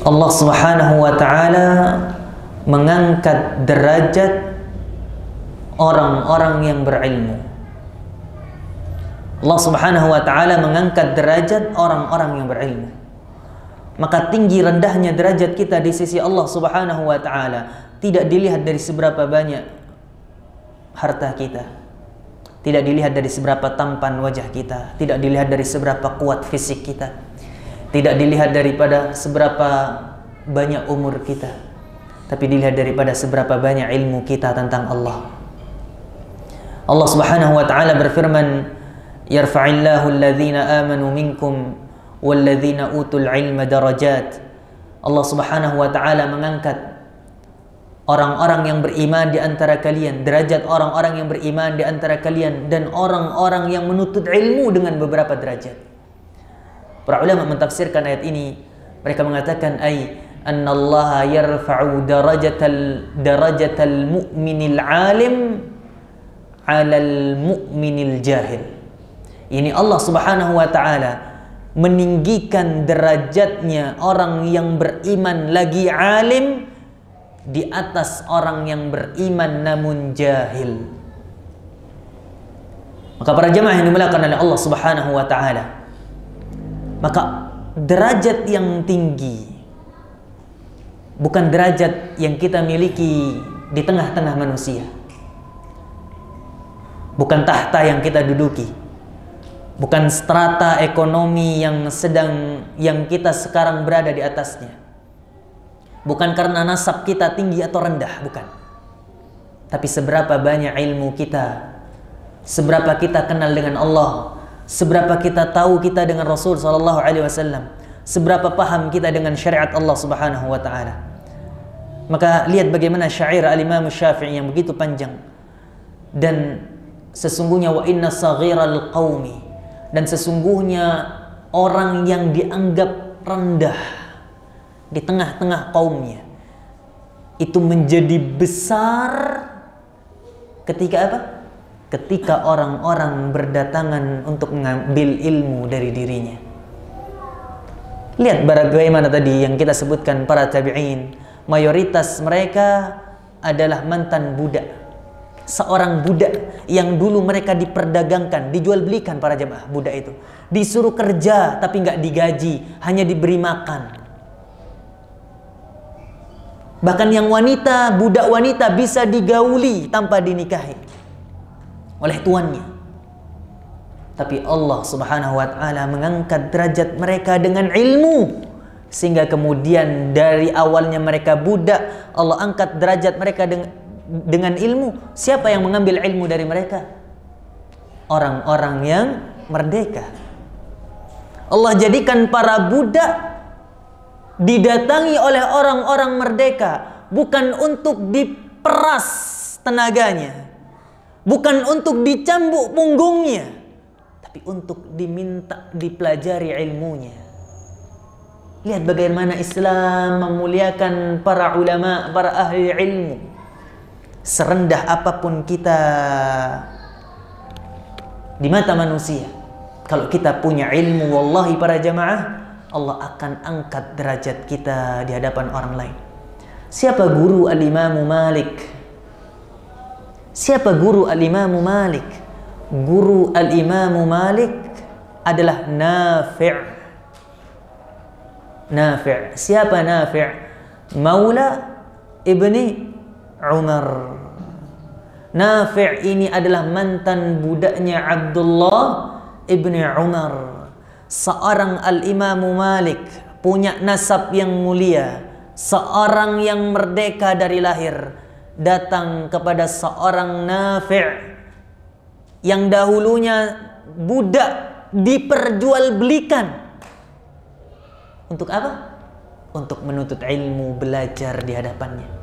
Allah Subhanahu wa ta'ala mengangkat derajat orang-orang yang berilmu. Allah Subhanahu wa ta'ala mengangkat derajat orang-orang yang berilmu. Maka tinggi rendahnya derajat kita di sisi Allah Subhanahu wa ta'ala tidak dilihat dari seberapa banyak harta kita, tidak dilihat dari seberapa tampan wajah kita, tidak dilihat dari seberapa kuat fisik kita, tidak dilihat daripada seberapa banyak umur kita, tapi dilihat daripada seberapa banyak ilmu kita tentang Allah. Allah Subhanahu wa ta'ala berfirman, yarfa'illahu alladhina amanu minkum walladhina utul ilma darajat. Allah Subhanahu wa ta'ala mengangkat orang-orang yang beriman di antara kalian, derajat orang-orang yang beriman di antara kalian, dan orang-orang yang menuntut ilmu dengan beberapa derajat. Para ulama mentafsirkan ayat ini, mereka mengatakan annallaha yarfa'u darajatal mu'minil alim 'alal mu'minil jahil. Ini Allah Subhanahu wa ta'ala meninggikan derajatnya orang yang beriman lagi alim di atas orang yang beriman namun jahil. Maka para jemaah yang dimuliakan oleh Allah Subhanahu wa ta'ala, maka derajat yang tinggi bukan derajat yang kita miliki di tengah-tengah manusia, bukan tahta yang kita duduki, bukan strata ekonomi yang kita sekarang berada di atasnya, bukan karena nasab kita tinggi atau rendah, bukan. Tapi seberapa banyak ilmu kita, seberapa kita kenal dengan Allah, seberapa kita tahu kita dengan Rasul sallallahu alaihi wasallam, seberapa paham kita dengan syariat Allah Subhanahu wa taala. Maka lihat bagaimana syair al-Imam Syafi'i yang begitu panjang. Dan sesungguhnya wa inna saghiral qaumi, dan sesungguhnya orang yang dianggap rendah di tengah-tengah kaumnya itu menjadi besar ketika apa? Ketika orang-orang berdatangan untuk mengambil ilmu dari dirinya. Lihat bagaimana tadi yang kita sebutkan para tabi'in, mayoritas mereka adalah mantan budak. Seorang budak yang dulu mereka diperdagangkan, dijual belikan para jemaah. Budak itu disuruh kerja tapi nggak digaji, hanya diberi makan. Bahkan yang wanita, budak wanita bisa digauli tanpa dinikahi oleh tuannya. Tapi Allah Subhanahu wa ta'ala mengangkat derajat mereka dengan ilmu, sehingga kemudian dari awalnya mereka budak, Allah angkat derajat mereka dengan ilmu. Siapa yang mengambil ilmu dari mereka? Orang-orang yang merdeka. Allah jadikan para budak didatangi oleh orang-orang merdeka bukan untuk diperas tenaganya, bukan untuk dicambuk punggungnya, tapi untuk diminta dipelajari ilmunya. Lihat bagaimana Islam memuliakan para ulama, para ahli ilmu. Serendah apapun kita di mata manusia, kalau kita punya ilmu, wallahi para jamaah, Allah akan angkat derajat kita di hadapan orang lain. Siapa guru al-Imam Malik? Siapa guru al-Imam Malik? Guru al-Imam Malik adalah Nafi'. Nafi'. Siapa Nafi'? Maula ibni Umar. Nafi' ini adalah mantan budaknya Abdullah ibni Umar. Seorang al-Imam Malik punya nasab yang mulia, seorang yang merdeka dari lahir, datang kepada seorang Nafi' yang dahulunya budak diperjualbelikan. Untuk apa? Untuk menuntut ilmu, belajar di hadapannya.